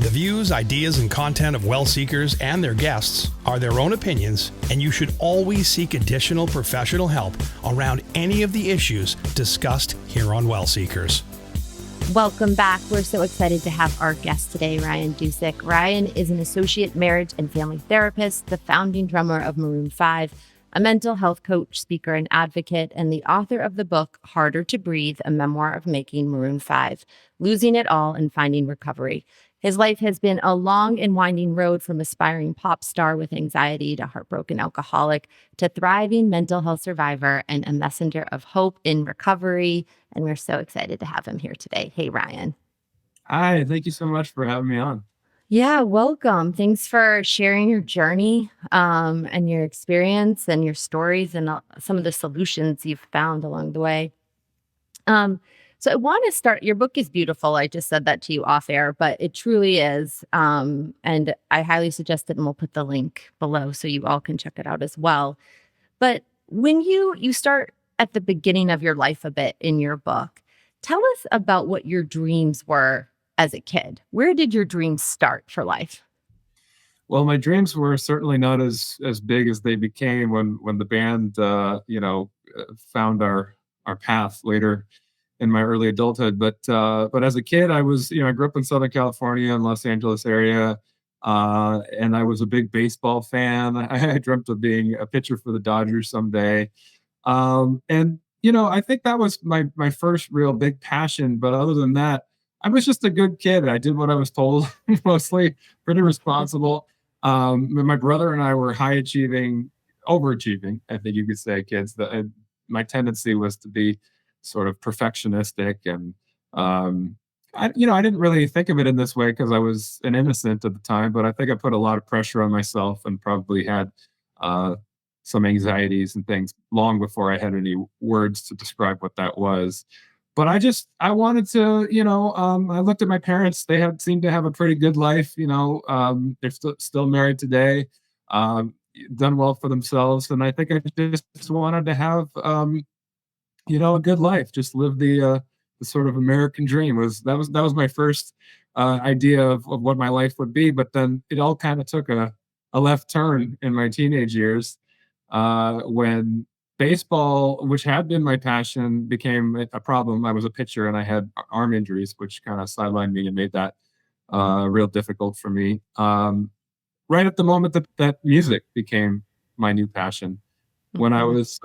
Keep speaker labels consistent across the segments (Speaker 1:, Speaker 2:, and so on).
Speaker 1: The views, ideas, and content of WellSeekers and their guests are their own opinions, and you should always seek additional professional help around any of the issues discussed here on WellSeekers.
Speaker 2: Welcome back. We're so excited to have our guest today, Ryan Dusick. Ryan is an associate marriage and family therapist, the founding drummer of Maroon 5, a mental health coach, speaker, and advocate, and the author of the book, Harder to Breathe, a memoir of making Maroon 5, losing it all and finding recovery. His life has been a long and winding road from aspiring pop star with anxiety to heartbroken alcoholic to thriving mental health survivor and a messenger of hope in recovery. And we're so excited to have him here today. Hey, Ryan.
Speaker 3: Hi, thank you so much for having me on.
Speaker 2: Yeah, welcome. Thanks for sharing your journey and your experience and your stories and some of the solutions you've found along the way. So I want to start, your book is beautiful. I just said that to you off air, but it truly is. And I highly suggest it, and we'll put the link below so you all can check it out as well. But when you start at the beginning of your life a bit in your book, tell us about what your dreams were as a kid. Where did your dreams start for life?
Speaker 3: Well, my dreams were certainly not as big as they became when the band found our path later in my early adulthood. But as a kid, I grew up in Southern California in Los Angeles area, and I was a big baseball fan. I dreamt of being a pitcher for the Dodgers someday, and I think that was my first real big passion. But other than that, I was just a good kid. I did what I was told, mostly pretty responsible. My brother and I were high achieving, overachieving, I think you could say, kids. My tendency was to be sort of perfectionistic, and I didn't really think of it in this way because I was an innocent at the time, but I think I put a lot of pressure on myself and probably had some anxieties and things long before I had any words to describe what that was. But I wanted to, I looked at my parents. They seemed to have a pretty good life. They're still married today, done well for themselves. And I think I just wanted to have, a good life, just live the sort of American dream. That was my first idea of what my life would be. But then it all kind of took a left turn in my teenage years when baseball, which had been my passion, became a problem. I was a pitcher and I had arm injuries, which kind of sidelined me and made that real difficult for me. Right at the moment that music became my new passion. When I was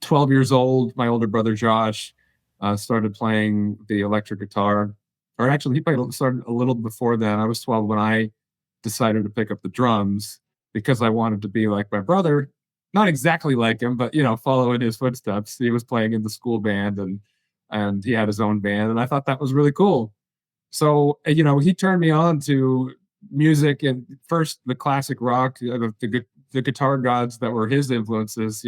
Speaker 3: 12 years old, my older brother Josh started playing the electric guitar, or actually he started a little before then. I was 12 when I decided to pick up the drums because I wanted to be like my brother. Not exactly like him, but follow in his footsteps. He was playing in the school band and he had his own band, and I thought that was really cool. So he turned me on to music, and first the classic rock, the guitar gods that were his influences.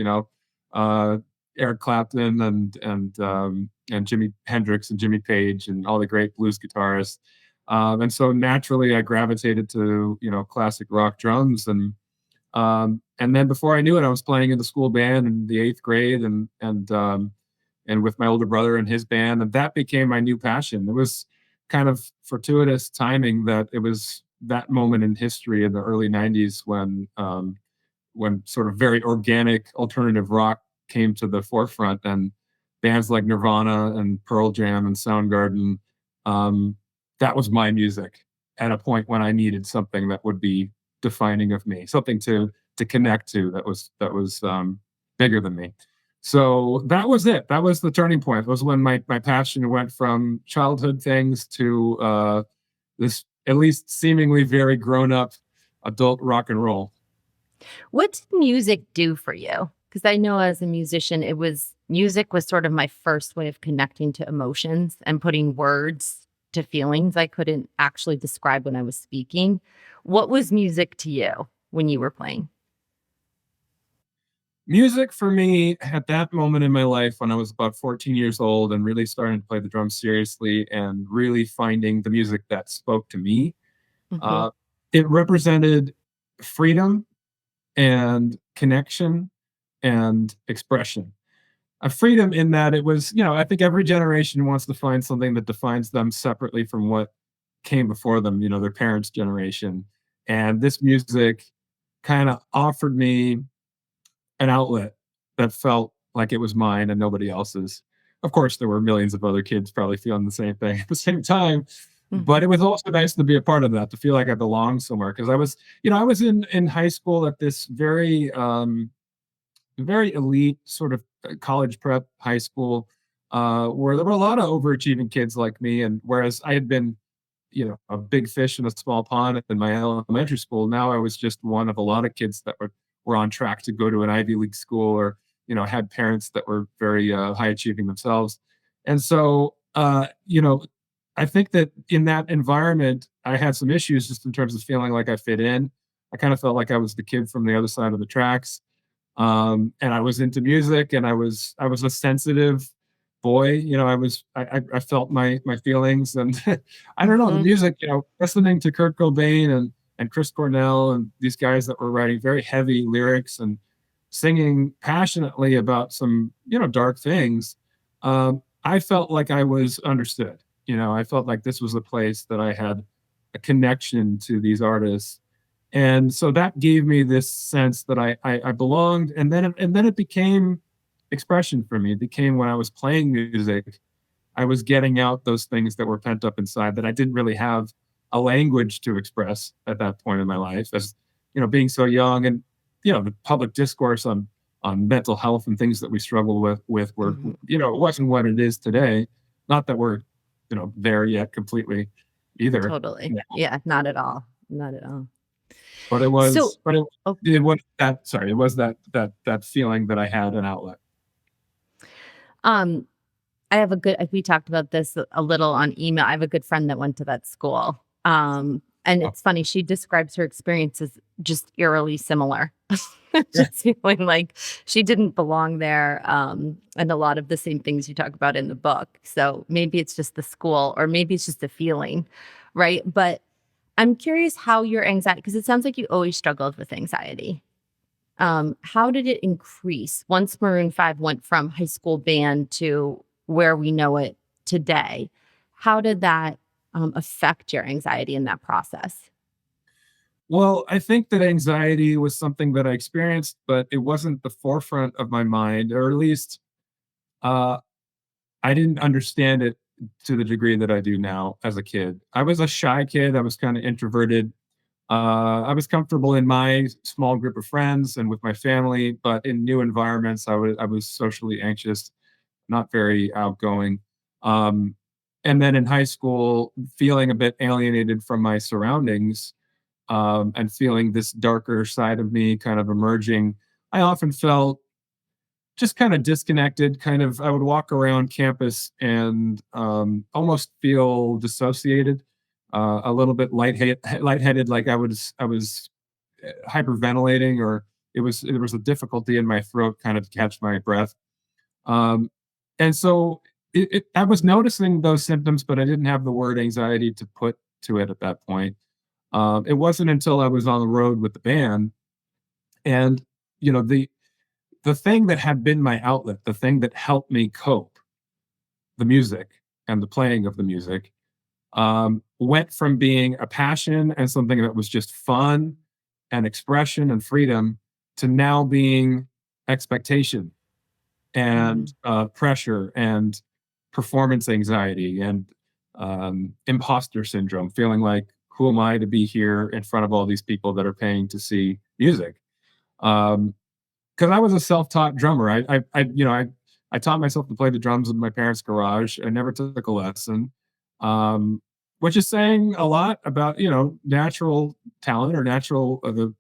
Speaker 3: Eric Clapton and Jimi Hendrix and Jimmy Page and all the great blues guitarists. And so naturally I gravitated to classic rock drums, and then before I knew it, I was playing in the school band in the 8th grade and with my older brother and his band. And that became my new passion. It was kind of fortuitous timing that it was that moment in history in the early 90s when sort of very organic alternative rock came to the forefront, and bands like Nirvana and Pearl Jam and Soundgarden, that was my music at a point when I needed something that would be defining of me, something to connect to that was bigger than me. So that was it. That was the turning point. It was when my passion went from childhood things to this at least seemingly very grown up adult rock and roll.
Speaker 2: What did music do for you? Because I know as a musician, music was sort of my first way of connecting to emotions and putting words to feelings I couldn't actually describe when I was speaking. What was music to you when you were playing?
Speaker 3: Music for me at that moment in my life when I was about 14 years old and really starting to play the drums seriously and really finding the music that spoke to me, it represented freedom and connection and expression. A freedom in that it was, I think every generation wants to find something that defines them separately from what came before them, their parents' generation. And this music kind of offered me an outlet that felt like it was mine and nobody else's. Of course, there were millions of other kids probably feeling the same thing at the same time, but it
Speaker 2: Mhm.
Speaker 3: was also nice to be a part of that, to feel like I belonged somewhere. Because I was in high school at this very elite sort of college prep high school, where there were a lot of overachieving kids like me. And whereas I had been, a big fish in a small pond in my elementary school, now I was just one of a lot of kids that were on track to go to an Ivy League school, or, had parents that were very high achieving themselves. And so, I think that in that environment, I had some issues just in terms of feeling like I fit in. I kind of felt like I was the kid from the other side of the tracks. And I was into music, and I was a sensitive boy. I felt my feelings, and I don't know, the
Speaker 2: Mhm.
Speaker 3: music. Listening to Kurt Cobain and Chris Cornell and these guys that were writing very heavy lyrics and singing passionately about some dark things. I felt like I was understood. I felt like this was a place that I had a connection to these artists, and so that gave me this sense that I belonged. And then it became expression for me. It became, when I was playing music, I was getting out those things that were pent up inside that I didn't really have a language to express at that point in my life, as being so young. And the public discourse on mental health and things that we struggle with were,
Speaker 2: Mhm.
Speaker 3: it wasn't what it is today. Not that we're there yet completely either.
Speaker 2: Totally. Yeah, not at all. Not at all.
Speaker 3: But it
Speaker 2: So,
Speaker 3: was, but it,
Speaker 2: oh,
Speaker 3: it was that, sorry, it was that feeling that I had an outlet.
Speaker 2: um, I have a good, we talked about this a little on email. I have a good friend that went to that school. And
Speaker 3: Oh,
Speaker 2: it's funny, she describes her experience as just eerily similar.
Speaker 3: yeah.
Speaker 2: Just feeling like she didn't belong there. And a lot of the same things you talk about in the book. So maybe it's just the school, or maybe it's just a feeling, right? But I'm curious how your anxiety, because it sounds like you always struggled with anxiety. How did it increase once Maroon 5 went from high school band to where we know it today? How did that affect your anxiety in that process?
Speaker 3: Well, I think that anxiety was something that I experienced, but it wasn't the forefront of my mind, or at least uh, I didn't understand it to the degree that I do now as a kid. I was a shy kid. I was kind of introverted. I was comfortable in my small group of friends and with my family, but in new environments, I was socially anxious, not very outgoing. Um, and then in high school, feeling a bit alienated from my surroundings, and feeling this darker side of me kind of emerging. I often felt just kind of disconnected. Kind of, I would walk around campus and almost feel dissociated, a little bit lightheaded, like I was hyperventilating, or there was a difficulty in my throat, kind of to catch my breath. Um, and so I was noticing those symptoms, but I didn't have the word anxiety to put to it at that point. It wasn't until I was on the road with the band, and the thing that had been my outlet, the thing that helped me cope, the music and the playing of the music, went from being a passion and something that was just fun and expression and freedom, to now being expectation and
Speaker 2: Mm,
Speaker 3: pressure and performance anxiety and imposter syndrome, feeling like, who am I to be here in front of all these people that are paying to see music? Um, because I was a self-taught drummer. I taught myself to play the drums in my parents' garage. I never took a lesson, um, which is saying a lot about natural talent, or natural the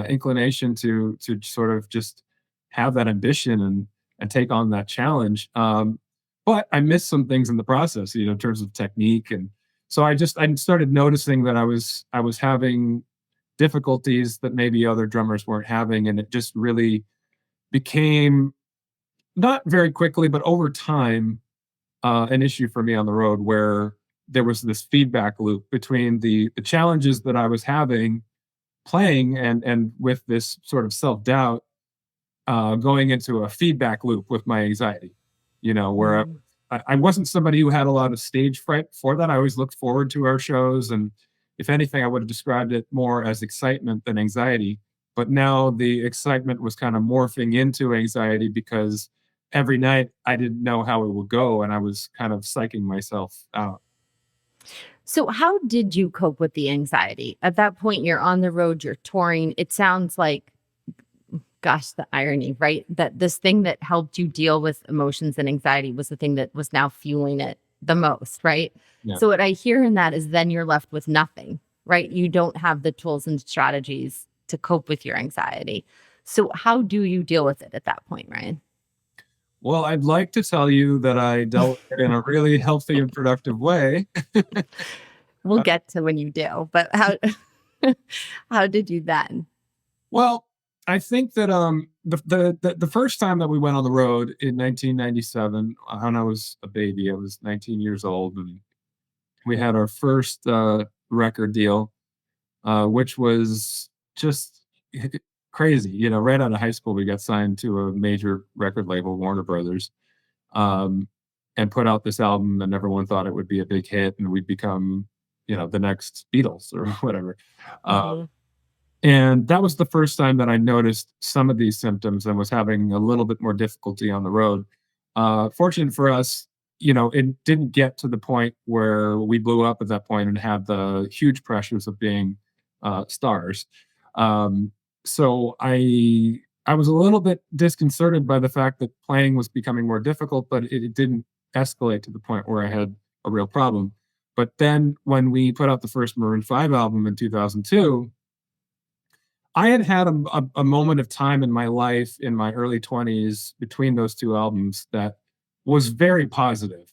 Speaker 3: inclination to sort of just have that ambition and take on that challenge. But I missed some things in the process, in terms of technique. And so I started noticing that I was having difficulties that maybe other drummers weren't having, and it just really became, not very quickly, but over time, an issue for me on the road, where there was this feedback loop between the challenges that I was having playing, and with this sort of self-doubt, going into a feedback loop with my anxiety, where
Speaker 2: mm,
Speaker 3: I wasn't somebody who had a lot of stage fright for that. I always looked forward to our shows. And if anything, I would have described it more as excitement than anxiety. But now the excitement was kind of morphing into anxiety because every night I didn't know how it would go. And I was kind of psyching myself out.
Speaker 2: So, how did you cope with the anxiety? At that point, you're on the road, you're touring. It sounds like, gosh, the irony, right? That this thing that helped you deal with emotions and anxiety was the thing that was now fueling it the most, right?
Speaker 3: Yeah.
Speaker 2: So, what I hear in that is then you're left with nothing, right? You don't have the tools and strategies to cope with your anxiety. So, how do you deal with it at that point, Ryan?
Speaker 3: Well, I'd like to tell you that I dealt with it in a really healthy and productive way.
Speaker 2: We'll get to when you do, but how how did you then?
Speaker 3: Well, I think that the first time that we went on the road in 1997, when I was a baby, I was 19 years old, and we had our first record deal, which was just crazy. You know, right out of high school, we got signed to a major record label, Warner Brothers, um, and put out this album, and everyone thought it would be a big hit, and we'd become, the next Beatles or whatever. Uh,
Speaker 2: Mhm.
Speaker 3: and that was the first time that I noticed some of these symptoms and was having a little bit more difficulty on the road. Fortunate for us, it didn't get to the point where we blew up at that point and had the huge pressures of being stars. Um, so I was a little bit disconcerted by the fact that playing was becoming more difficult, but it didn't escalate to the point where I had a real problem. But then when we put out the first Maroon 5 album in 2002, I had had a moment of time in my life in my early 20s between those two albums that was very positive.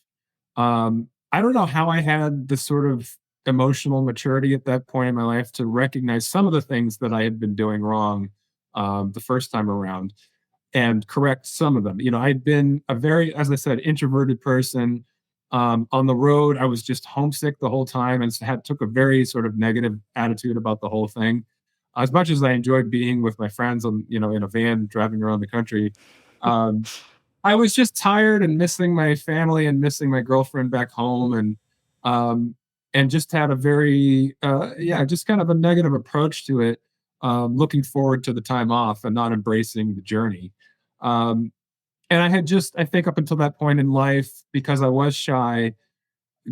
Speaker 3: I don't know how I had the sort of emotional maturity at that point in my life to recognize some of the things that I had been doing wrong the first time around and correct some of them. I'd been a very, as I said, introverted person. On the road, I was just homesick the whole time and took a very sort of negative attitude about the whole thing. As much as I enjoyed being with my friends in a van driving around the country, um, I was just tired and missing my family and missing my girlfriend back home, um, and just had a very yeah, just kind of a negative approach to it. Looking forward to the time off and not embracing the journey. Um, and I had just, I think, up until that point in life, because I was shy,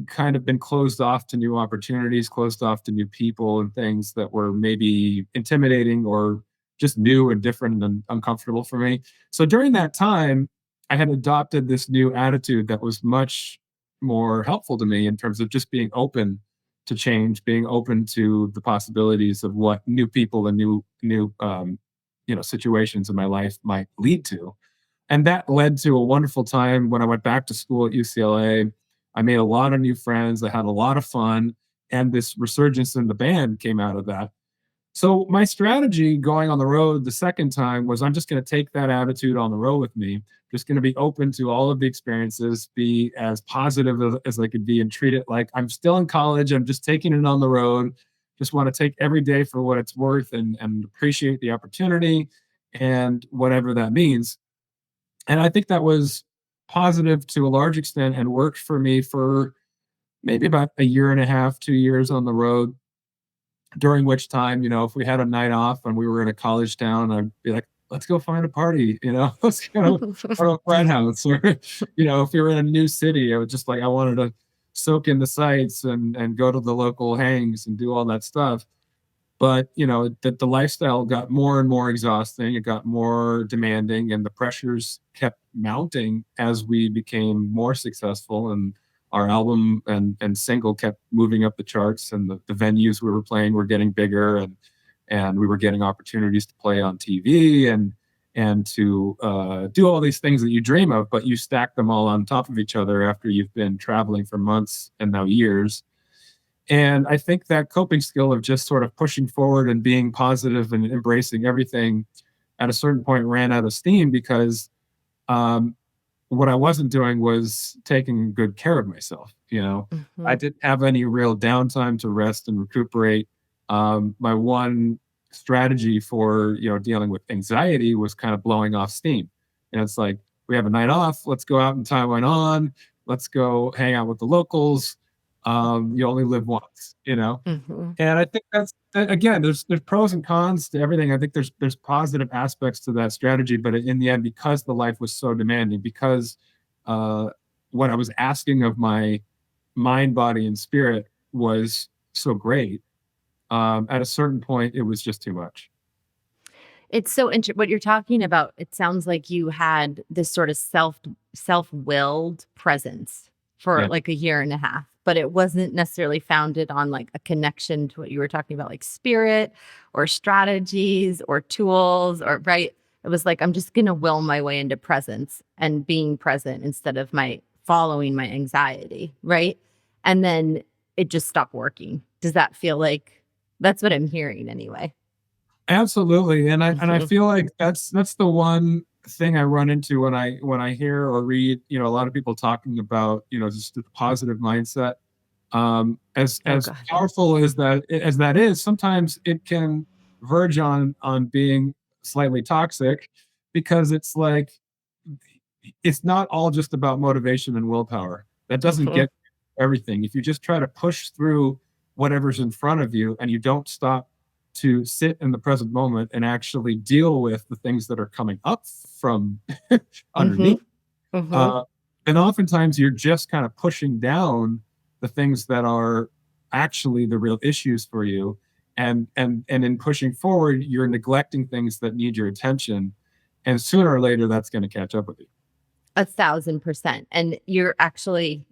Speaker 3: kind of been closed off to new opportunities, closed off to new people and things that were maybe intimidating or just new and different and uncomfortable for me. So during that time, I had adopted this new attitude that was much more helpful to me in terms of just being open to change, being open to the possibilities of what new people and new situations in my life might lead to. And that led to a wonderful time when I went back to school at UCLA. I made a lot of new friends. I had a lot of fun. And this resurgence in the band came out of that. So my strategy going on the road the second time was I'm just going to take that attitude on the road with me. Just going to be open to all of the experiences, be as positive as I could be, and treat it like I'm still in college. I'm just taking it on the road. Just want to take every day for what it's worth and appreciate the opportunity and whatever that means. And I think that was positive to a large extent and worked for me for maybe about a year and a half, 2 years on the road, during which time, if we had a night off and we were in a college town, I'd be like, let's go find a party, let's go to a friend house. Or, if we were in a new city, I was just like, I wanted to soak in the sights and go to the local hangs and do all that stuff. But, the lifestyle got more and more exhausting. It got more demanding, and the pressures kept mounting as we became more successful. And our album and single kept moving up the charts, and the venues we were playing were getting bigger, and we were getting opportunities to play on TV and to do all these things that you dream of, but you stack them all on top of each other after you've been traveling for months and now years. And I think that coping skill of just sort of pushing forward and being positive and embracing everything at a certain point ran out of steam because um, what I wasn't doing was taking good care of myself. I
Speaker 2: Mhm.
Speaker 3: didn't have any real downtime to rest and recuperate. My one strategy for dealing with anxiety was kind of blowing off steam. And it's like, we have a night off. Let's go out and tie one on. let's go hang out with the locals. You only live once, you know?
Speaker 2: Hmm.
Speaker 3: And I think again, there's pros and cons to everything. I think there's positive aspects to that strategy, but in the end, because the life was so demanding, because uh, what I was asking of my mind, body, and spirit was so great, at a certain point, it was just too much.
Speaker 2: It's so interesting what you're talking about. It sounds like you had this sort of self-willed presence for
Speaker 3: Yeah,
Speaker 2: like a year and a half, but it wasn't necessarily founded on like a connection to what you were talking about, like spirit or strategies or tools or right. It was like I'm just gonna will my way into presence and being present instead of my following my anxiety, right? And then it just stopped working. Does that feel like that's what I'm hearing anyway?
Speaker 3: absolutely. And I
Speaker 2: Mhm.
Speaker 3: feel like that's the one thing I run into when I hear or read, a lot of people talking about, just the positive mindset.
Speaker 2: Oh
Speaker 3: As
Speaker 2: God.
Speaker 3: powerful as that is, sometimes it can verge on being slightly toxic, because it's like it's not all just about motivation and willpower. That doesn't
Speaker 2: Mhm.
Speaker 3: get everything. If you just try to push through whatever's in front of you and you don't stop to sit in the present moment and actually deal with the things that are coming up from underneath,
Speaker 2: Mhm. Mhm.
Speaker 3: uh, and oftentimes you're just kind of pushing down the things that are actually the real issues for you. And in pushing forward, you're neglecting things that need your attention. And sooner or later, that's going to catch up with you.
Speaker 2: 1,000%. And you're actually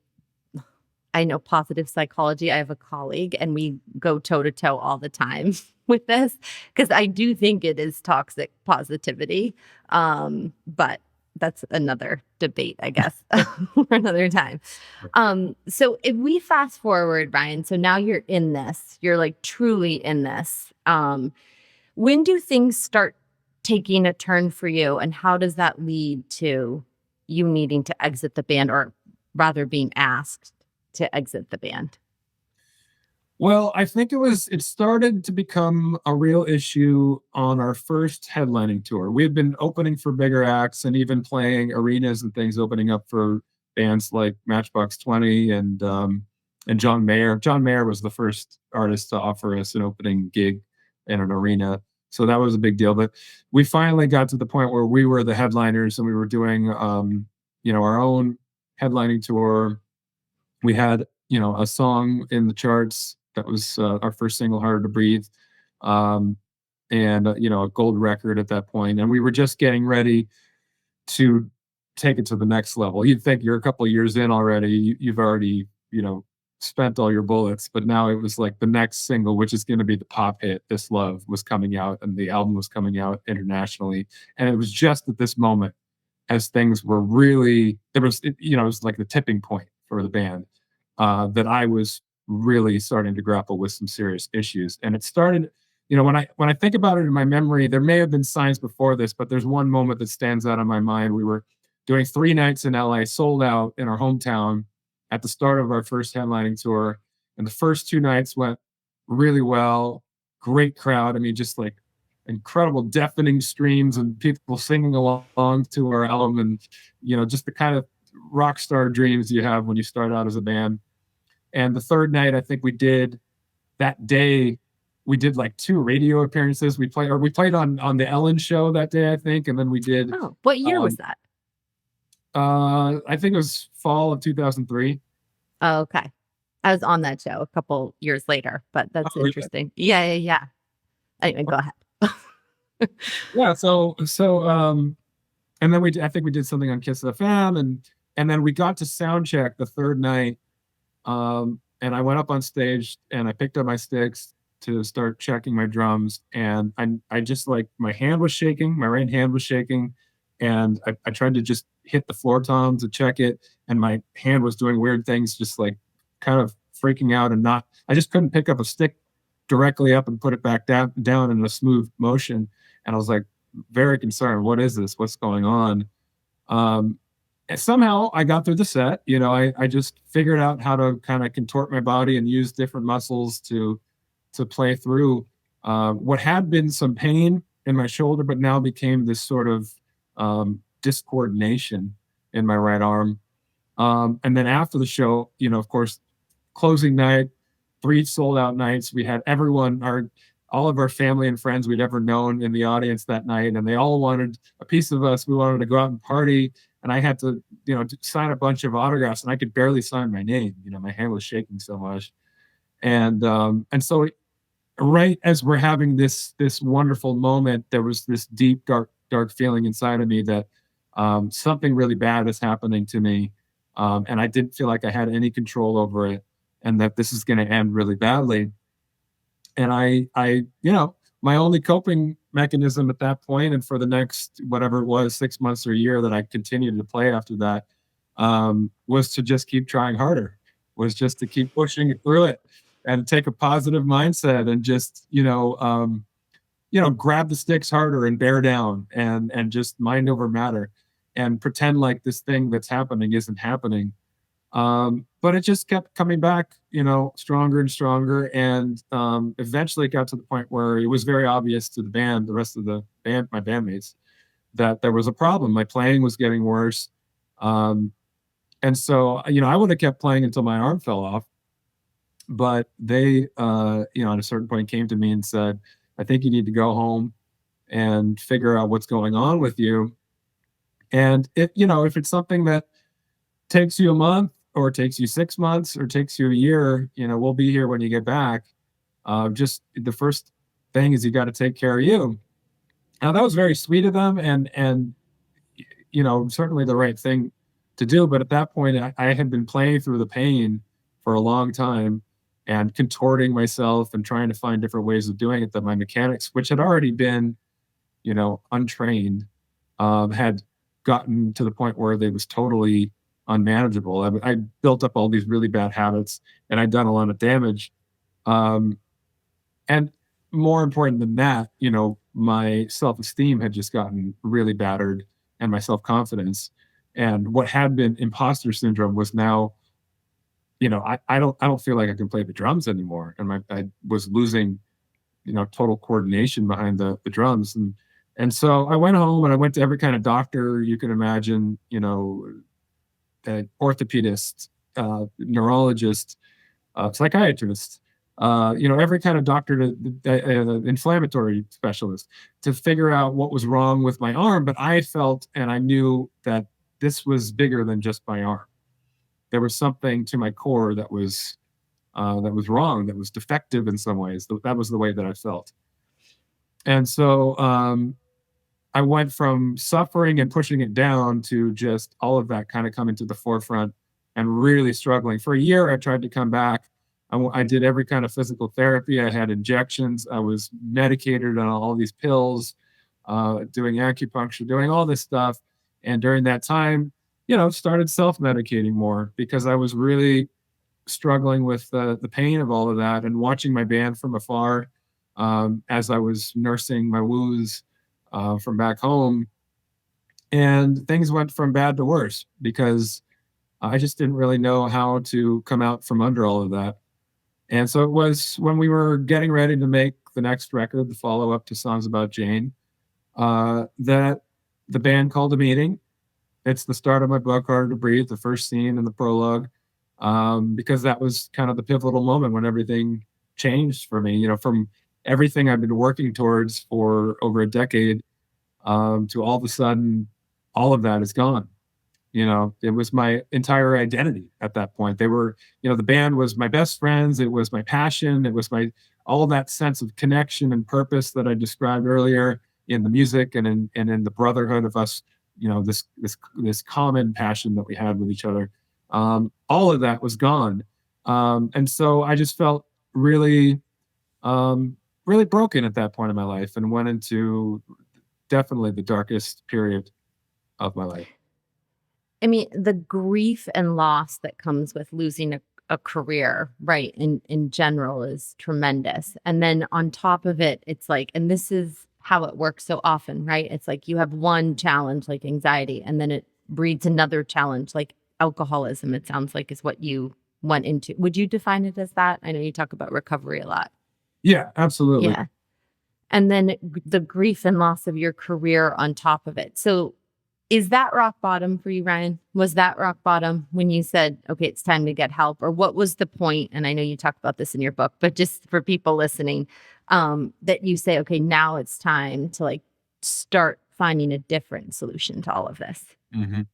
Speaker 2: I know positive psychology. I have a colleague and we go toe to toe all the time with this because I do think it is toxic positivity. But that's another debate, I guess, for another time. So if we fast forward, Ryan, so now you're in this, you're like truly in this. When do things start taking a turn for you, and how does that lead to you needing to exit the band, or rather being asked to exit the band?
Speaker 3: Well, I think it started to become a real issue on our first headlining tour. We had been opening for bigger acts and even playing arenas and things, opening up for bands like Matchbox 20 and John Mayer. John Mayer was the first artist to offer us an opening gig in an arena. So that was a big deal. But we finally got to the point where we were the headliners and we were doing our own headlining tour. We had, a song in the charts that was our first single, "Harder to Breathe," um, and a gold record at that point. And we were just getting ready to take it to the next level. You'd think you're a couple of years in already, you've already, spent all your bullets, but now it was like the next single, which is going to be the pop hit, "This Love," was coming out, and the album was coming out internationally. And it was just at this moment, as things were really, it was like the tipping point for the band, that I was really starting to grapple with some serious issues. And it started, when I think about it in my memory, there may have been signs before this, but there's one moment that stands out in my mind. We were doing 3 nights in LA, sold out in our hometown at the start of our first headlining tour. And the first 2 nights went really well. Great crowd. I mean, just like incredible deafening streams and people singing along to our album, and just the kind of rock star dreams you have when you start out as a band. And the third night, I think that day we did like 2 radio appearances. We played on the Ellen show that day, I think. And then we did,
Speaker 2: Oh, what year was
Speaker 3: um
Speaker 2: that?
Speaker 3: I think it was fall of 2003.
Speaker 2: Oh, okay. I was on that show a couple years later, but
Speaker 3: Oh,
Speaker 2: that's
Speaker 3: really?
Speaker 2: interesting. Yeah, yeah, yeah. Anyway, go ahead.
Speaker 3: Yeah, and then I think we did something on Kiss FM, and then we got to sound check the third night. And I went up on stage and I picked up my sticks to start checking my drums. And I just, like, my hand was shaking, my right hand was shaking. And I tried to just hit the floor tom to check it. And my hand was doing weird things, just like kind of freaking out, and I just couldn't pick up a stick directly up and put it back down in a smooth motion. And I was like very concerned. What is this? What's going on? Um, and somehow I got through the set. I just figured out how to kind of contort my body and use different muscles to play through what had been some pain in my shoulder, but now became this sort of discoordination in my right arm. And then after the show, of course, closing night, 3 sold out nights. We had all of our family and friends we'd ever known in the audience that night, and they all wanted a piece of us. We wanted to go out and party, and I had to, sign a bunch of autographs, and I could barely sign my name. My hand was shaking so much, and so right as we're having this wonderful moment, there was this deep, dark feeling inside of me that something really bad is happening to me, and I didn't feel like I had any control over it, and that this is going to end really badly. And my only coping mechanism at that point, and for the next whatever it was, 6 months or a year that I continued to play after that, was to just keep trying harder, was just to keep pushing through it, and take a positive mindset, and just grab the sticks harder and bear down, and just mind over matter, and pretend like this thing that's happening isn't happening. But it just kept coming back, stronger and stronger. And eventually it got to the point where it was very obvious to the rest of the band, my bandmates, that there was a problem. My playing was getting worse. And so, I would have kept playing until my arm fell off. But they, at a certain point came to me and said, I think you need to go home and figure out what's going on with you. And if it's something that takes you a month, or takes you 6 months, or takes you a year, we'll be here when you get back. Just the first thing is you got to take care of you. Now that was very sweet of them, and certainly the right thing to do. But at that point, I had been playing through the pain for a long time, and contorting myself and trying to find different ways of doing it that my mechanics, which had already been, untrained, had gotten to the point where they was totally unmanageable. I built up all these really bad habits, and I'd done a lot of damage. And more important than that, my self-esteem had just gotten really battered, and my self-confidence. And what had been imposter syndrome was now, I don't feel like I can play the drums anymore. And I was losing, total coordination behind the drums. And so I went home, and I went to every kind of doctor you can imagine, orthopedist, neurologist, psychiatrist, every kind of doctor, inflammatory specialist, to figure out what was wrong with my arm. But I felt, and I knew that this was bigger than just my arm. There was something to my core that was wrong, that was defective in some ways. That was the way that I felt. And so I went from suffering and pushing it down to just all of that kind of coming to the forefront, and really struggling. For a year, I tried to come back. I did every kind of physical therapy. I had injections. I was medicated on all these pills, doing acupuncture, doing all this stuff. And during that time, started self-medicating more, because I was really struggling with the pain of all of that, and watching my band from afar, as I was nursing my wounds from back home. And things went from bad to worse, because I just didn't really know how to come out from under all of that. And so it was when we were getting ready to make the next record, the follow-up to Songs About Jane, that the band called a meeting. It's the start of my book, Harder to Breathe, the first scene in the prologue, because that was kind of the pivotal moment when everything changed for me, from everything I've been working towards for over a decade, to all of a sudden, all of that is gone. It was my entire identity at that point. They were, the band was my best friends. It was my passion. It was all that sense of connection and purpose that I described earlier in the music, and in the brotherhood of us, this common passion that we had with each other. All of that was gone. And so I just felt really, really broken at that point in my life, and went into definitely the darkest period of my life.
Speaker 2: I mean, the grief and loss that comes with losing a career, right, in general, is tremendous. And then on top of it, it's like, and this is how it works so often, right? It's like you have one challenge, like anxiety, and then it breeds another challenge, like alcoholism, it sounds like, is what you went into. Would you define it as that? I know you talk about recovery a lot.
Speaker 3: Yeah, absolutely.
Speaker 2: Yeah. And then the grief and loss of your career on top of it. So Is that rock bottom for you, Ryan? Was that rock bottom when you said, okay, it's time to get help? Or what was the point? And I know you talk about this in your book, but just for people listening, that you say, okay, now it's time to like start finding a different solution to all of this.
Speaker 3: Mhm.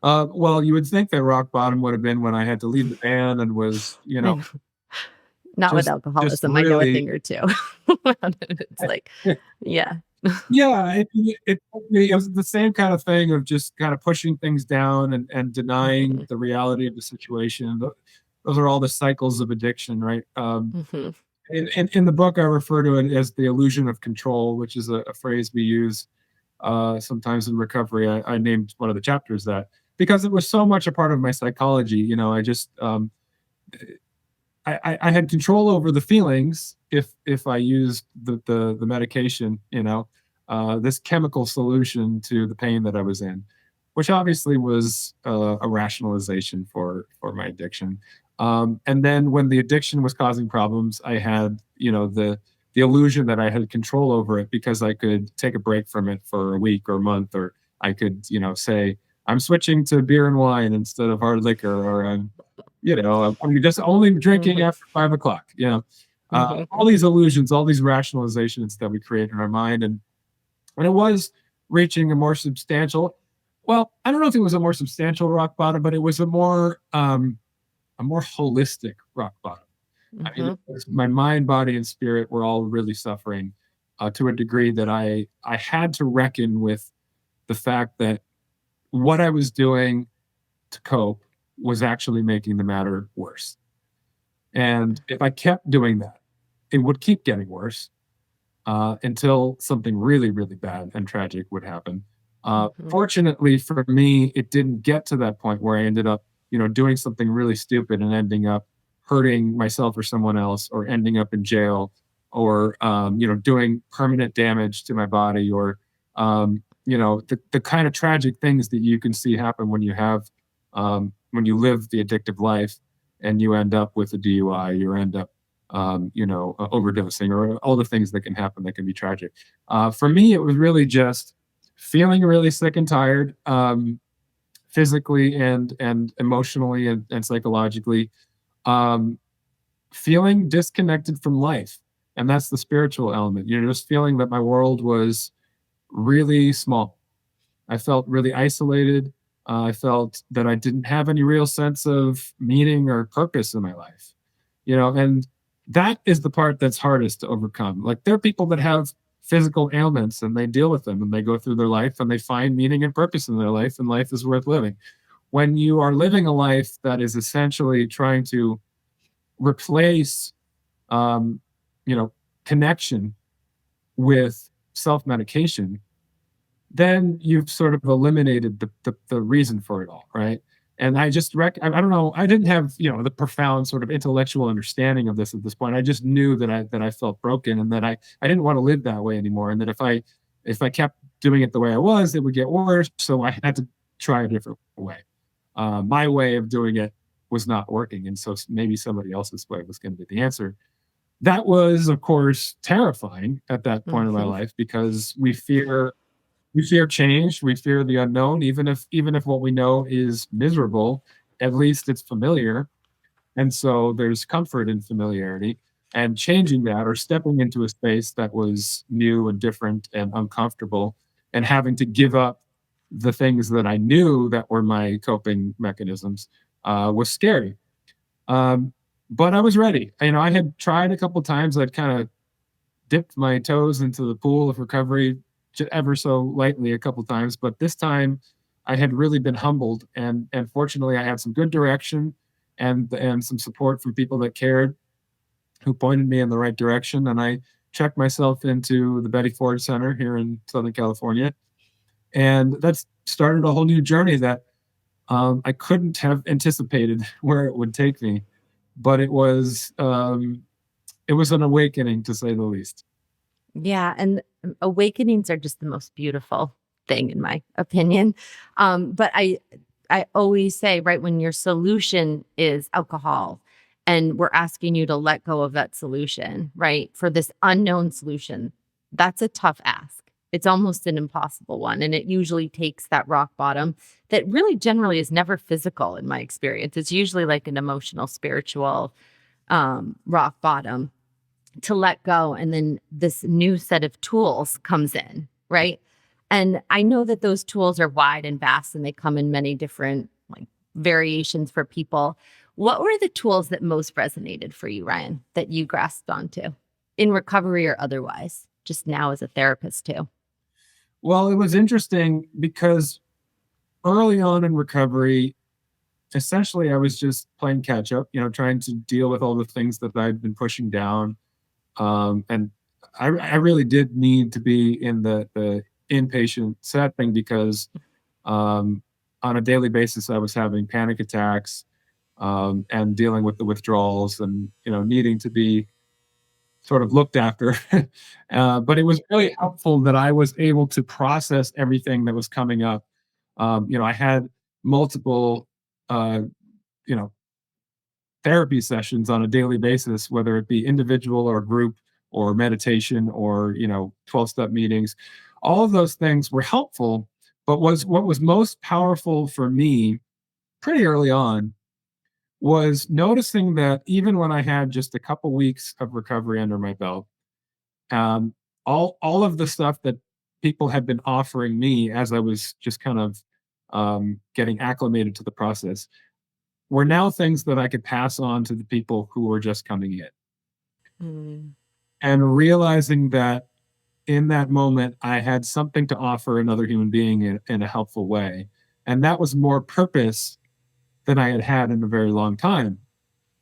Speaker 3: Well, you would think that rock bottom would have been when I had to leave the band and was,
Speaker 2: And not with
Speaker 3: just
Speaker 2: alcoholism. I know a
Speaker 3: really,
Speaker 2: thing or two. It's like, yeah.
Speaker 3: yeah, it was the same kind of thing of just kind of pushing things down and denying
Speaker 2: Mhm,
Speaker 3: the reality of the situation. Those are all the cycles of addiction, right?
Speaker 2: mhm,
Speaker 3: In the book, I refer to it as the illusion of control, which is a phrase we use sometimes in recovery. I named one of the chapters that because it was so much a part of my psychology. I just I had control over the feelings if I used the medication, this chemical solution to the pain that I was in, which obviously was a rationalization for my addiction. And then when the addiction was causing problems, I had the illusion that I had control over it because I could take a break from it for a week or a month, or I could say I'm switching to beer and wine instead of hard liquor, or I'm just only drinking
Speaker 2: mhm,
Speaker 3: after 5 o'clock.
Speaker 2: mhm,
Speaker 3: All these illusions, all these rationalizations that we create in our mind, and when it was reaching a more substantial, well, I don't know if it was a more substantial rock bottom, but it was a more holistic rock bottom. I mean,
Speaker 2: mhm,
Speaker 3: my mind, body, and spirit were all really suffering to a degree that I had to reckon with the fact that what I was doing to cope was actually making the matter worse. And if I kept doing that, it would keep getting worse until something really, really bad and tragic would happen.
Speaker 2: mhm.
Speaker 3: Fortunately for me, it didn't get to that point where I ended up, doing something really stupid and ending up hurting myself or someone else, or ending up in jail, or doing permanent damage to my body, or the kind of tragic things that you can see happen when you live the addictive life and you end up with a DUI, you end up overdosing, or all the things that can happen that can be tragic. For me, it was really just feeling really sick and tired, physically and emotionally and psychologically, um, feeling disconnected from life. And that's the spiritual element. Just feeling that my world was really small. I felt really isolated. I felt that I didn't have any real sense of meaning or purpose in my life. And that is the part that's hardest to overcome. Like, there are people that have physical ailments and they deal with them and they go through their life and they find meaning and purpose in their life, and life is worth living. When you are living a life that is essentially trying to replace, um, you know, connection with self medication, then you've sort of eliminated the reason for it all, right? And I don't know, I didn't have the profound sort of intellectual understanding of this at this point. I just knew that I felt broken, and that I didn't want to live that way anymore, and that if I kept doing it the way I was, it would get worse. So I had to try a different way. My way of doing it was not working, and so maybe somebody else's way was going to be the answer. That was, of course, terrifying at that point in my
Speaker 2: Mhm.
Speaker 3: life, because we fear change. We fear the unknown. Even if what we know is miserable, at least it's familiar. And so there's comfort in familiarity. And changing that, or stepping into a space that was new and different and uncomfortable, and having to give up the things that I knew that were my coping mechanisms, was scary. Um, but I was ready. I had tried a couple times. I'd kind of dipped my toes into the pool of recovery ever so lightly a couple times, but this time I had really been humbled, and fortunately I had some good direction and some support from people that cared, who pointed me in the right direction, and I checked myself into the Betty Ford Center here in Southern California, and that's started a whole new journey that I couldn't have anticipated where it would take me, but it was an awakening, to say the least.
Speaker 2: Yeah, and awakenings are just the most beautiful thing in my opinion. But I always say, right, when your solution is alcohol and we're asking you to let go of that solution, right, for this unknown solution, that's a tough ask. It's almost an impossible one. And it usually takes that rock bottom that really generally is never physical in my experience. It's usually like an emotional, spiritual rock bottom to let go. And then this new set of tools comes in, right? And I know that those tools are wide and vast and they come in many different like variations for people. What were the tools that most resonated for you, Ryan, that you grasped onto in recovery or otherwise, just now as a therapist too?
Speaker 3: Well, it was interesting because early on in recovery, essentially I was just playing catch up, trying to deal with all the things that I'd been pushing down. And I really did need to be in the inpatient setting because on a daily basis I was having panic attacks and dealing with the withdrawals and needing to be sort of looked after. But it was really helpful that I was able to process everything that was coming up. I had multiple, uh, you know, therapy sessions on a daily basis, whether it be individual or group or meditation or 12-step meetings. All of those things were helpful, but what was most powerful for me pretty early on was noticing that even when I had just a couple weeks of recovery under my belt, um, all of the stuff that people had been offering me as I was just kind of getting acclimated to the process were now things that I could pass on to the people who were just coming in.
Speaker 2: Mm.
Speaker 3: And realizing that in that moment, I had something to offer another human being in a helpful way. And that was more purpose than I had had in a very long time.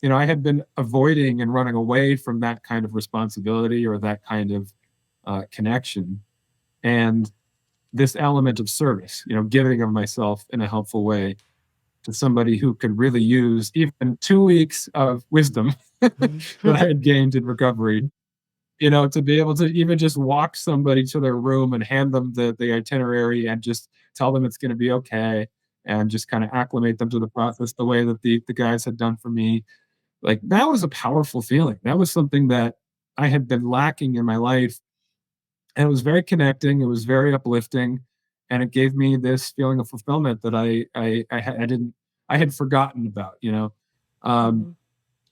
Speaker 3: I had been avoiding and running away from that kind of responsibility or that kind of connection. And this element of service, giving of myself in a helpful way to somebody who could really use even 2 weeks of wisdom that I had gained in recovery, to be able to even just walk somebody to their room and hand them the itinerary and just tell them it's going to be okay and just kind of acclimate them to the process the way that the guys had done for me. Like that was a powerful feeling. That was something that I had been lacking in my life. And it was very connecting. It was very uplifting. And it gave me this feeling of fulfillment that I had forgotten about. Um,
Speaker 2: Mhm.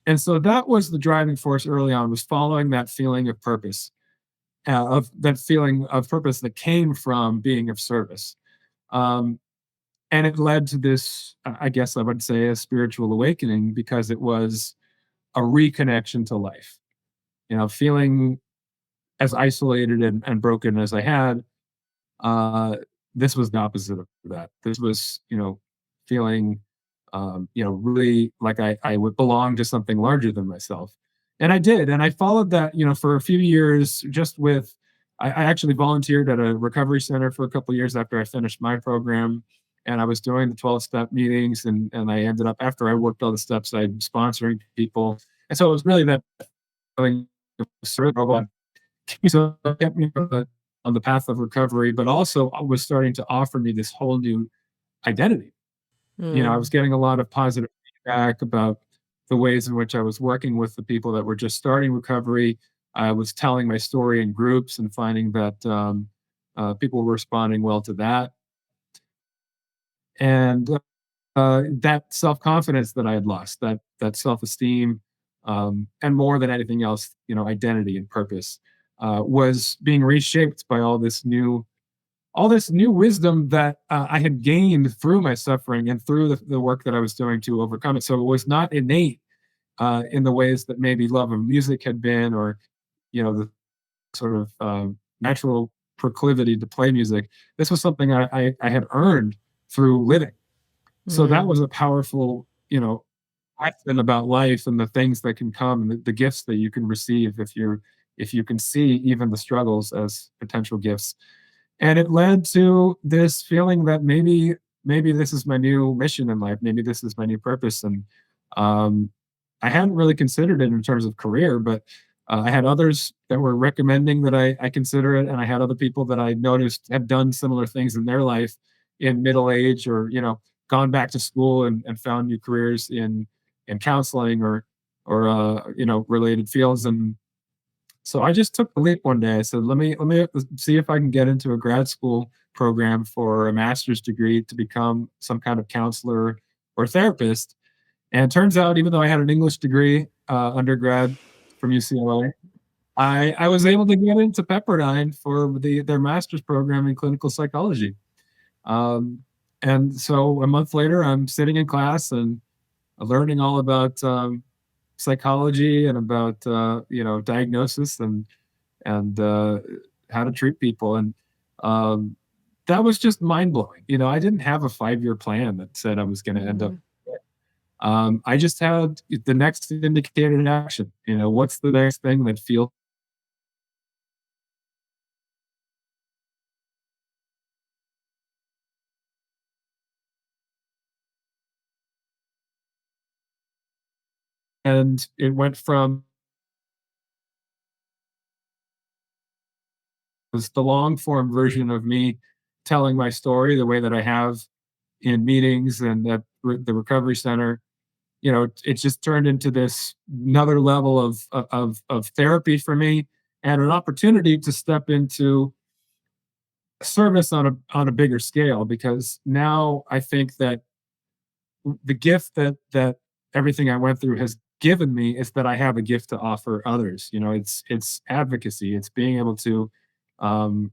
Speaker 3: and so that was the driving force early on, was following that feeling of purpose, of that feeling of purpose that came from being of service. Um, and it led to this, I guess I would say, a spiritual awakening because it was a reconnection to life. Feeling as isolated and broken as I had, uh, this was the opposite of that. This was, feeling, really like I would belong to something larger than myself. And I did. And I followed that, for a few years, just with, I actually volunteered at a recovery center for a couple of years after I finished my program. And I was doing the 12-step meetings. And I ended up, after I worked all the steps, I'm sponsoring people. And so it was really that feeling of service. So it kept me on the path of recovery, but also was starting to offer me this whole new identity. I was
Speaker 2: Mm.
Speaker 3: getting a lot of positive feedback about the ways in which I was working with the people that were just starting recovery. I was telling my story in groups and finding that people were responding well to that. And that self confidence that I had lost, that self esteem, and more than anything else, identity and purpose, was being reshaped by all this new wisdom that I had gained through my suffering and through the work that I was doing to overcome it. So it was not innate in the ways that maybe love of music had been, or the sort of natural proclivity to play music. This was something I had earned through living. So that
Speaker 2: Mm.
Speaker 3: was a powerful, lesson about life and the things that can come and the gifts that you can receive if you can see even the struggles as potential gifts. And it led to this feeling that maybe this is my new mission in life. Maybe this is my new purpose. And um, I hadn't really considered it in terms of career, but I had others that were recommending that I consider it, and I had other people that I noticed had done similar things in their life in middle age, or gone back to school and found new careers in counseling or related fields. And So I just took the leap one day. I said, let me see if I can get into a grad school program for a master's degree to become some kind of counselor or therapist. And it turns out, even though I had an English degree undergrad from UCLA, I was able to get into Pepperdine for their master's program in clinical psychology. Um, and so a month later, I'm sitting in class and learning all about psychology and about diagnosis and how to treat people. And um, that was just mind blowing. I didn't have a 5-year plan that said I was going to end up. I just had the next indicated action. What's the next thing that feels. And it went from was the long form version of me telling my story the way that I have in meetings and at the recovery center. It just turned into this another level of therapy for me and an opportunity to step into service on a bigger scale, because now I think that the gift that everything I went through has given me is that I have a gift to offer others. It's advocacy. It's being able um,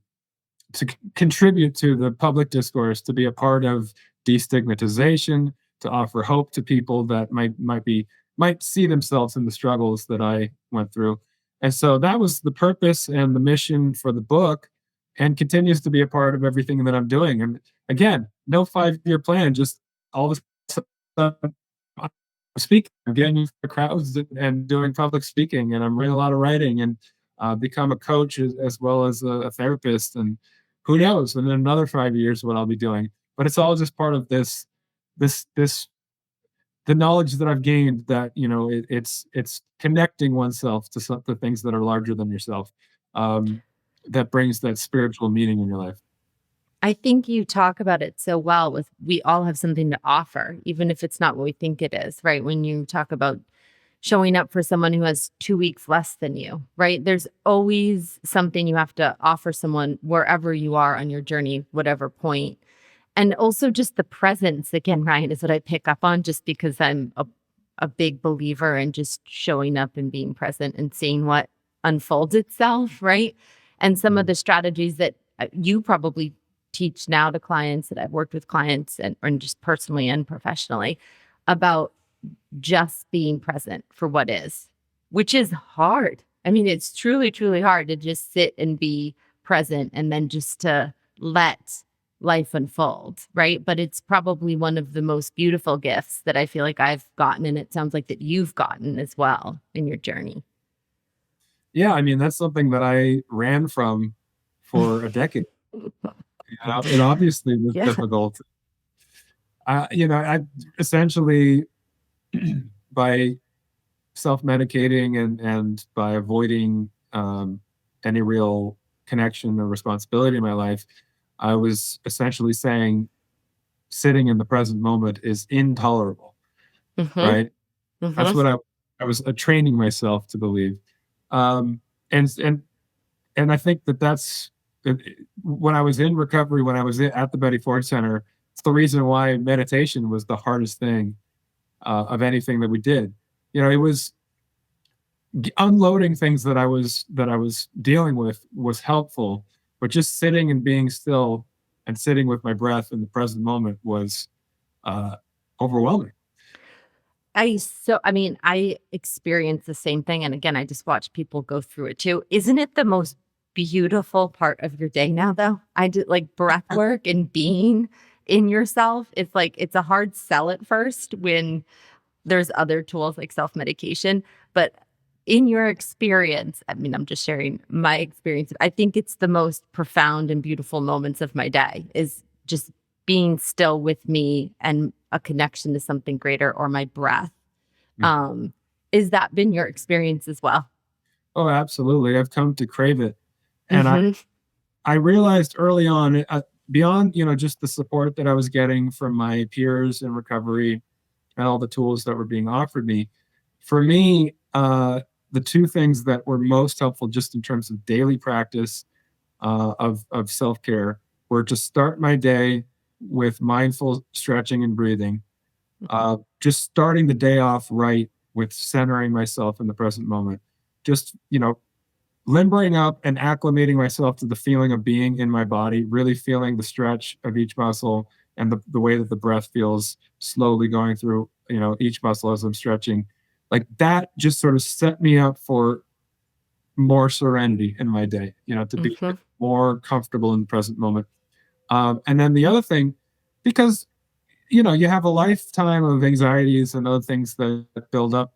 Speaker 3: to contribute to the public discourse, to be a part of destigmatization, to offer hope to people that might see themselves in the struggles that I went through. And so that was the purpose and the mission for the book, and continues to be a part of everything that I'm doing. And again, no 5-year plan, just all of a sudden I'm speaking, I'm getting into crowds and doing public speaking, and I'm reading a lot of writing, and become a coach as well as a therapist. And who knows, in another 5 years what I'll be doing. But it's all just part of this the knowledge that I've gained, that it's connecting oneself to the things that are larger than yourself, um, that brings that spiritual meaning in your life.
Speaker 2: I think you talk about it so well with we all have something to offer, even if it's not what we think it is, right? When you talk about showing up for someone who has 2 weeks less than you, right? There's always something you have to offer someone wherever you are on your journey, whatever point. And also just the presence, again, Ryan, is what I pick up on, just because I'm a big believer in just showing up and being present and seeing what unfolds itself, right? And some of the strategies that you probably teach now to clients, that I've worked with clients and just personally and professionally, about just being present for what is, which is hard. I mean, it's truly, truly hard to just sit and be present and then just to let life unfold, right? But it's probably one of the most beautiful gifts that I feel like I've gotten, and it sounds like that you've gotten as well in your journey.
Speaker 3: Yeah, I mean, that's something that I ran from for a decade. It obviously was
Speaker 2: Yeah.
Speaker 3: difficult. I essentially, by self-medicating and by avoiding any real connection or responsibility in my life, I was essentially saying sitting in the present moment is intolerable,
Speaker 2: Mm-hmm.
Speaker 3: right? That's
Speaker 2: Mm-hmm.
Speaker 3: what I was training myself to believe. Um, and and and I think that's when I was in recovery, when I was at the Betty Ford Center, it's the reason why meditation was the hardest thing of anything that we did. It was unloading things that I was dealing with was helpful, but just sitting and being still and sitting with my breath in the present moment was uh, overwhelming.
Speaker 2: I mean, I experience the same thing. And again, I just watch people go through it too. Isn't it the most beautiful part of your day now, though? I do like breath work and being in yourself. It's like, it's a hard sell at first when there's other tools like self-medication. But in your experience, I mean, I'm just sharing my experience. I think it's the most profound and beautiful moments of my day is just being still with me and a connection to something greater, or my breath.
Speaker 3: Mm.
Speaker 2: Um, is that been your experience as well?
Speaker 3: Oh, absolutely. I've come to crave it. And I,
Speaker 2: Hmm.
Speaker 3: I realized early on, beyond, just the support that I was getting from my peers in recovery and all the tools that were being offered me, for me, the two things that were most helpful just in terms of daily practice of self-care were to start my day with mindful stretching and breathing, just starting the day off right with centering myself in the present moment, just, limbering up and acclimating myself to the feeling of being in my body, really feeling the stretch of each muscle and the way that the breath feels slowly going through, each muscle as I'm stretching. Like that just sort of set me up for more serenity in my day, to be
Speaker 2: Mhm.
Speaker 3: more comfortable in the present moment. And then the other thing, because, you have a lifetime of anxieties and other things that build up,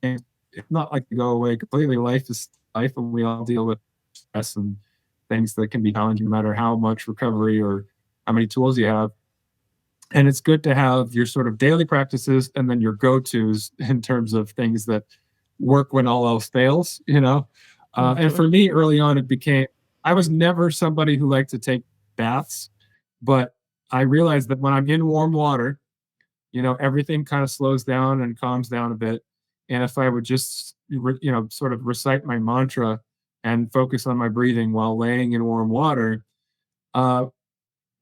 Speaker 3: and it's not like they go away completely. Life is life, and we all deal with stress and things that can be challenging, no matter how much recovery or how many tools you have. And it's good to have your sort of daily practices and then your go-tos in terms of things that work when all else fails, And
Speaker 2: Mhm.
Speaker 3: for me, early on, I was never somebody who liked to take baths, but I realized that when I'm in warm water, everything kind of slows down and calms down a bit. And if I would just, sort of recite my mantra and focus on my breathing while laying in warm water, uh,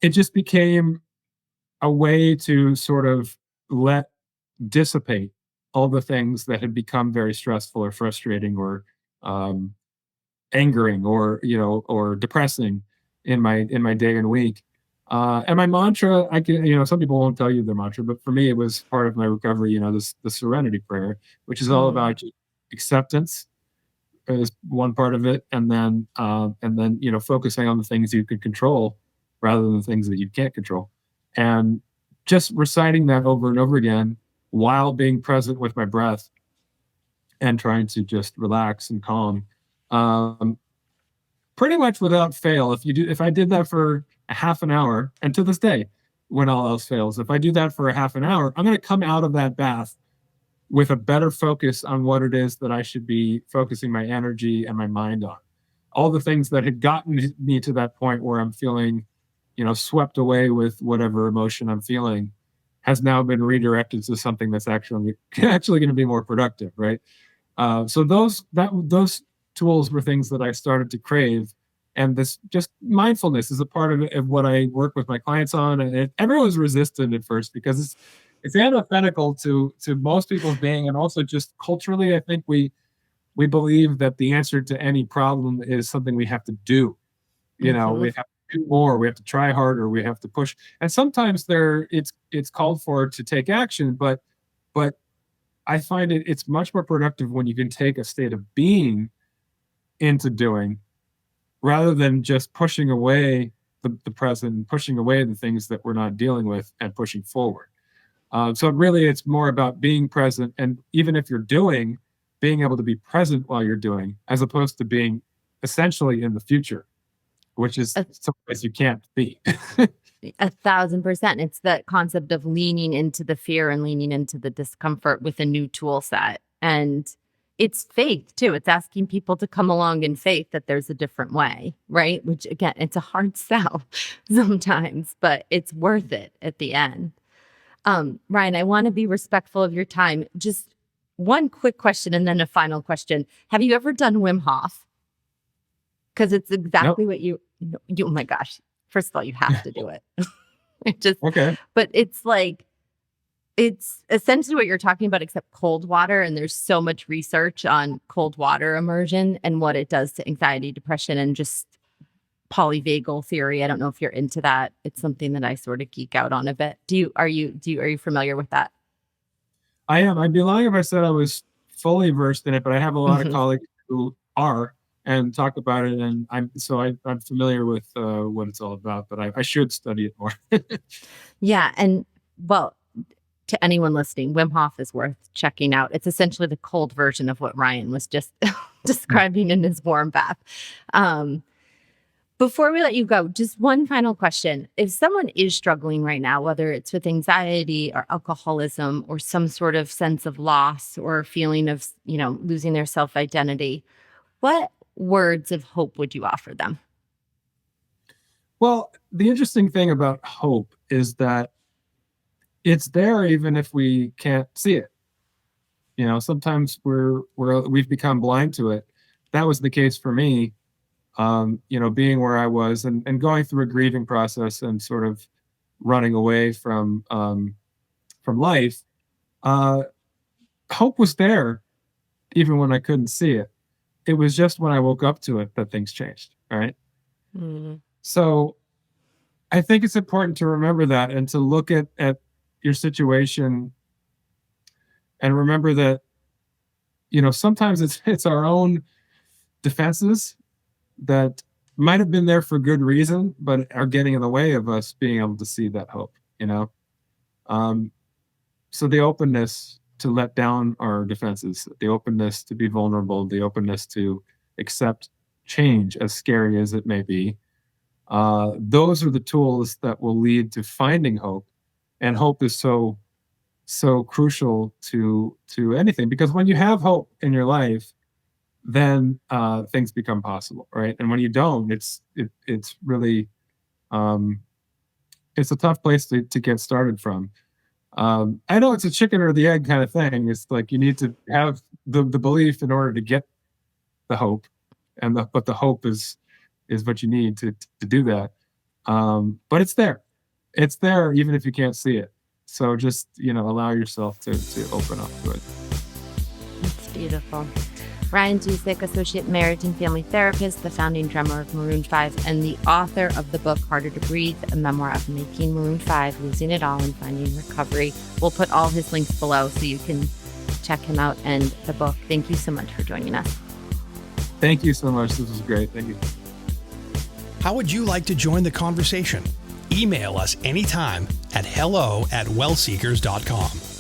Speaker 3: it just became a way to sort of let dissipate all the things that had become very stressful or frustrating or um, angering or or depressing in my day and week. And my mantra, I can, some people won't tell you their mantra, but for me, it was part of my recovery. This the Serenity Prayer, which is all
Speaker 2: Mm.
Speaker 3: about acceptance is one part of it, and then focusing on the things you can control rather than the things that you can't control, and just reciting that over and over again while being present with my breath and trying to just relax and calm. Um, Pretty much without fail, if I did that for a half an hour, and to this day, when all else fails, if I do that for a half an hour, I'm going to come out of that bath with a better focus on what it is that I should be focusing my energy and my mind on. All the things that had gotten me to that point where I'm feeling, swept away with whatever emotion I'm feeling has now been redirected to something that's actually going to be more productive, right? So those tools were things that I started to crave, and this just mindfulness is a part of what I work with my clients on. And everyone's resistant at first because it's antithetical to most people's being, and also just culturally, I think we believe that the answer to any problem is something we have to do.
Speaker 2: Mhm.
Speaker 3: We have to do more, we have to try harder, we have to push, and sometimes it's called for to take action, but I find it's much more productive when you can take a state of being into doing rather than just pushing away the present and pushing away the things that we're not dealing with and pushing forward. So really, it's more about being present. And even if you're doing, being able to be present while you're doing, as opposed to being essentially in the future, which is
Speaker 2: A,
Speaker 3: someplace you can't be.
Speaker 2: 1,000%. It's that concept of leaning into the fear and leaning into the discomfort with a new tool set. And it's faith too. It's asking people to come along in faith that there's a different way, right? Which again, it's a hard sell sometimes, but it's worth it at the end. Ryan, I want to be respectful of your time. Just one quick question and then a final question. Have you ever done Wim Hof? Because it's
Speaker 3: Nope.
Speaker 2: exactly what oh my gosh. First of all, you have to do it. It just,
Speaker 3: Okay.
Speaker 2: but it's like, it's essentially what you're talking about, except cold water. And there's so much research on cold water immersion and what it does to anxiety, depression, and just polyvagal theory. I don't know if you're into that. It's something that I sort of geek out on a bit. Are you familiar with that?
Speaker 3: I am. I'd be lying if I said I was fully versed in it, but I have a lot of
Speaker 2: Mhm.
Speaker 3: colleagues who are and talk about it, and I'm familiar with what it's all about. But I should study it more.
Speaker 2: Yeah. And well, to anyone listening, Wim Hof is worth checking out. It's essentially the cold version of what Ryan was just describing in his warm bath. Um, Before we let you go, just one final question. If someone is struggling right now, whether it's with anxiety or alcoholism or some sort of sense of loss or feeling of, losing their self-identity, what words of hope would you offer them?
Speaker 3: Well, the interesting thing about hope is that it's there even if we can't see it. Sometimes we've become blind to it. That was the case for me. Being where I was and going through a grieving process and sort of running away from life. Hope was there even when I couldn't see it. It was just when I woke up to it that things changed. All right.
Speaker 2: Mm.
Speaker 3: So I think it's important to remember that and to look at your situation and remember that, sometimes it's our own defenses that might have been there for good reason, but are getting in the way of us being able to see that hope. So the openness to let down our defenses, the openness to be vulnerable, the openness to accept change, as scary as it may be, those are the tools that will lead to finding hope. And hope is so crucial to anything, because when you have hope in your life, then things become possible, right? And when you don't, it's really it's a tough place to get started from. I know it's a chicken or the egg kind of thing. It's like you need to have the belief in order to get the hope, but the hope is what you need to do that. But it's there. It's there even if you can't see it. So just allow yourself to open up to it.
Speaker 2: That's beautiful. Ryan Dusick, Associate Marriage and Family Therapist, the founding drummer of Maroon 5, and the author of the book Harder to Breathe, a memoir of making Maroon 5, losing it all, and finding recovery. We'll put all his links below so you can check him out and the book. Thank you so much for joining us.
Speaker 3: Thank you so much. This was great. Thank you.
Speaker 1: How would you like to join the conversation? Email us anytime at hello@wellseekers.com.